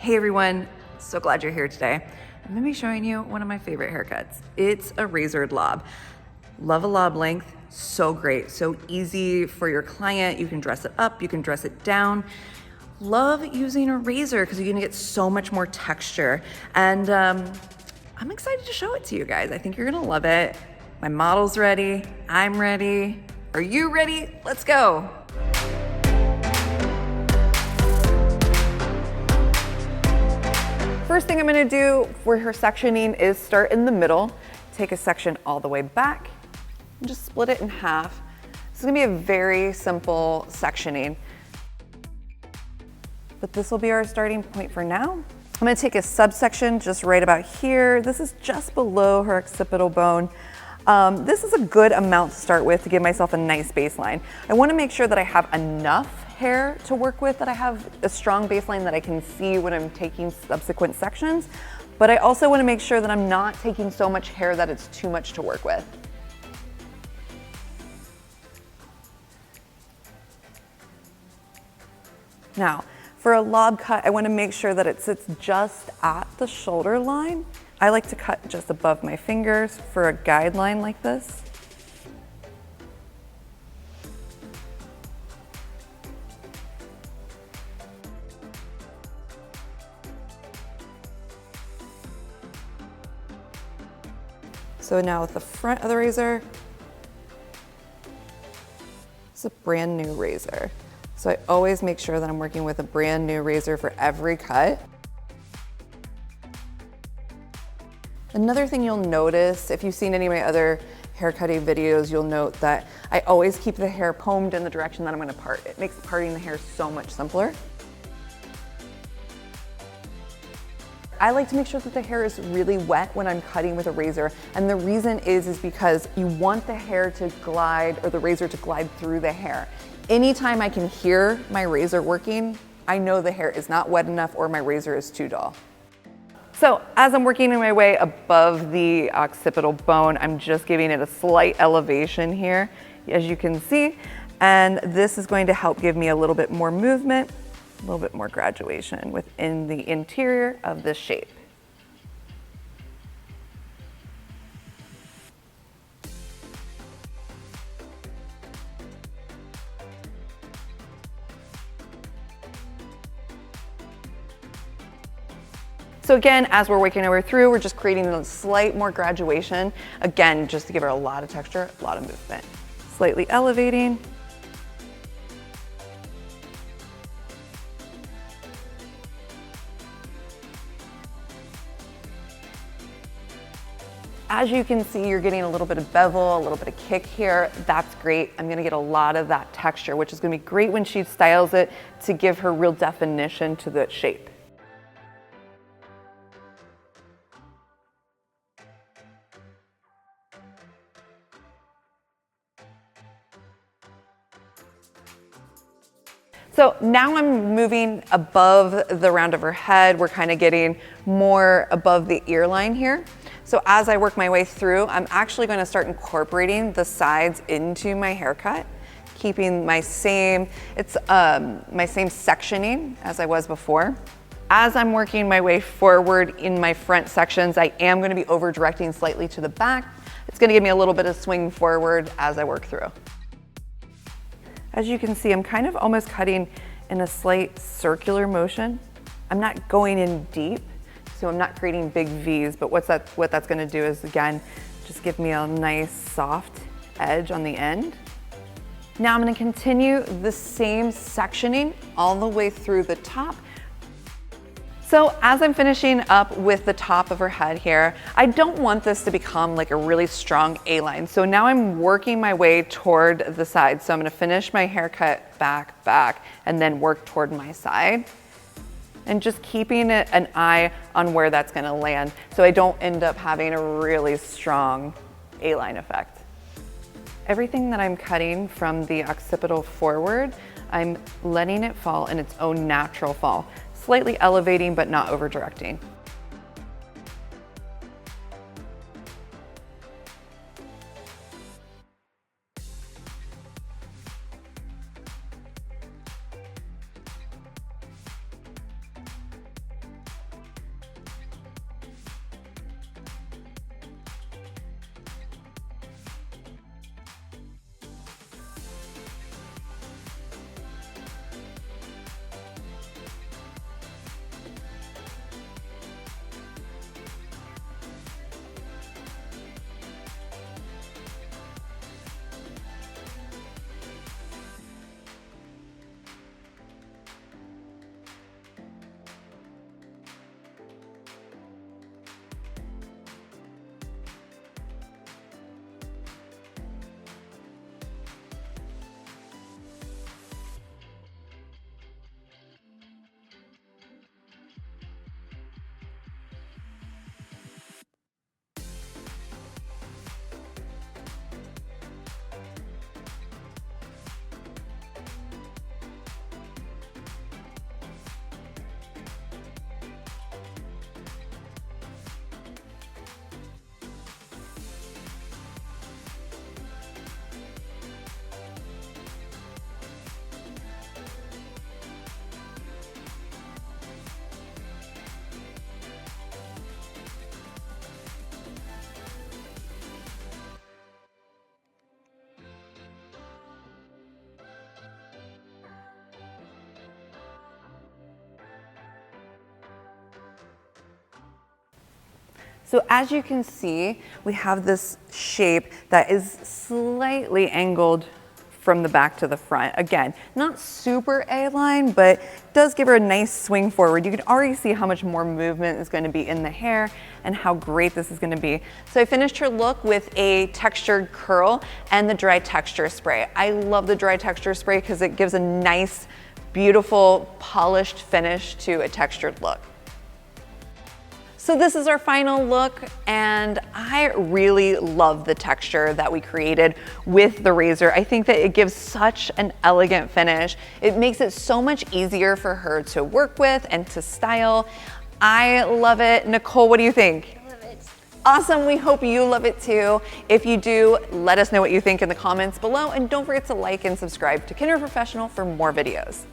Hey everyone, so glad you're here today. I'm gonna be showing you one of my favorite haircuts. It's a razored lob. Love a lob length, so great, so easy for your client. You can dress it up, you can dress it down. Love using a razor because you're gonna get so much more texture. And I'm excited to show it to you guys. I think you're gonna love it. My model's ready, I'm ready. Are you ready? Let's go. First thing I'm gonna do for her sectioning is start in the middle, take a section all the way back, and just split it in half. This is gonna be a very simple sectioning, but this will be our starting point for now. I'm gonna take a subsection just right about here. This is just below her occipital bone. This is a good amount to start with to give myself a nice baseline. I wanna make sure that I have enough hair to work with, that I have a strong baseline that I can see when I'm taking subsequent sections, but I also want to make sure that I'm not taking so much hair that it's too much to work with. Now, for a lob cut, I want to make sure that it sits just at the shoulder line. I like to cut just above my fingers for a guideline like this. So now with the front of the razor, it's a brand new razor. So I always make sure that I'm working with a brand new razor for every cut. Another thing you'll notice, if you've seen any of my other hair cutting videos, you'll note that I always keep the hair combed in the direction that I'm gonna part. It makes parting the hair so much simpler. I like to make sure that the hair is really wet when I'm cutting with a razor. And the reason is because you want the hair to glide, or the razor to glide through the hair. Anytime I can hear my razor working, I know the hair is not wet enough or my razor is too dull. So as I'm working my way above the occipital bone, I'm just giving it a slight elevation here, as you can see. And this is going to help give me a little bit more movement, a little bit more graduation within the interior of this shape. So again, as we're working our way through, we're just creating a slight more graduation. Again, just to give her a lot of texture, a lot of movement. Slightly elevating. As you can see, you're getting a little bit of bevel, a little bit of kick here. That's great. I'm gonna get a lot of that texture, which is gonna be great when she styles it to give her real definition to the shape. So now I'm moving above the round of her head. We're kind of getting more above the ear line here. So as I work my way through, I'm actually going to start incorporating the sides into my haircut, keeping my same sectioning as I was before. As I'm working my way forward in my front sections, I am going to be over directing slightly to the back. It's going to give me a little bit of swing forward as I work through. As you can see, I'm kind of almost cutting in a slight circular motion. I'm not going in deep, so I'm not creating big V's, but what that's gonna do is, again, just give me a nice soft edge on the end. Now I'm gonna continue the same sectioning all the way through the top. So as I'm finishing up with the top of her head here, I don't want this to become like a really strong A-line. So now I'm working my way toward the side. So I'm gonna finish my haircut back, and then work toward my side. And just keeping an eye on where that's gonna land so I don't end up having a really strong A-line effect. Everything that I'm cutting from the occipital forward, I'm letting it fall in its own natural fall. Slightly elevating, but not over directing. So as you can see, we have this shape that is slightly angled from the back to the front. Again, not super A-line, but does give her a nice swing forward. You can already see how much more movement is going to be in the hair and how great this is going to be. So I finished her look with a textured curl and the dry texture spray. I love the dry texture spray because it gives a nice, beautiful, polished finish to a textured look. So this is our final look, and I really love the texture that we created with the razor. I think that it gives such an elegant finish. It makes it so much easier for her to work with and to style. I love it. Nicole, what do you think? I love it. Awesome, we hope you love it too. If you do, let us know what you think in the comments below, and don't forget to like and subscribe to Kenra Professional for more videos.